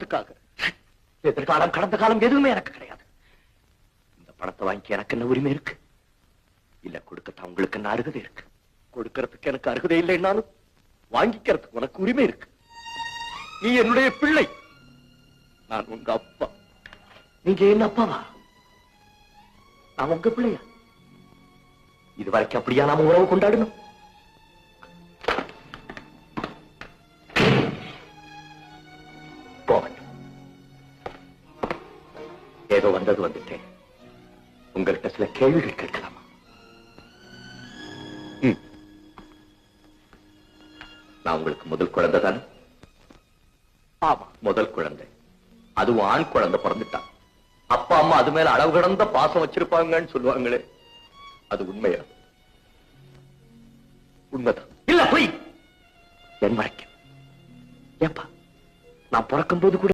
பணத்துக்காக. எதிர்காலம் கடந்த காலம் எதுவுமே எனக்கு கிடையாது. இந்த பணத்தை வாங்கி எனக்கு என்ன உரிமை இருக்கு? இல்ல கொடுக்கத்தான் உங்களுக்கு என்ன அருகதை இருக்கு? கொடுக்கறதுக்கு எனக்கு அருகதை இல்லைன்னாலும் வாங்கிக்கிறதுக்கு உனக்கு உரிமை இருக்கு. நீ என்னுடைய பிள்ளை, நான் உங்க அப்பா. நீங்க என்ன அப்பாவா? நான் உங்க பிள்ளையா? இதுவரைக்கும் அப்படியா நாம உறவு கொண்டாடணும்? போகட்டும், ஏதோ வந்தது வந்துட்டேன். உங்கள்கிட்ட சில கேள்விகள் கேட்கலாமா? நான் உங்களுக்கு முதல் குழந்தை தானே? ஆமா, முதல் குழந்தை. அதுவும் ஆண் குழந்தை பிறந்துட்டான். அப்பா அம்மா அது மேல அளவு கடந்த பாசம் வச்சிருப்பாங்கன்னு சொல்லுவாங்களே, அது உண்மையா? உண்மைதான். இல்ல, போய் என் வரைக்கும். ஏப்பா, நான் பிறக்கும் போது கூட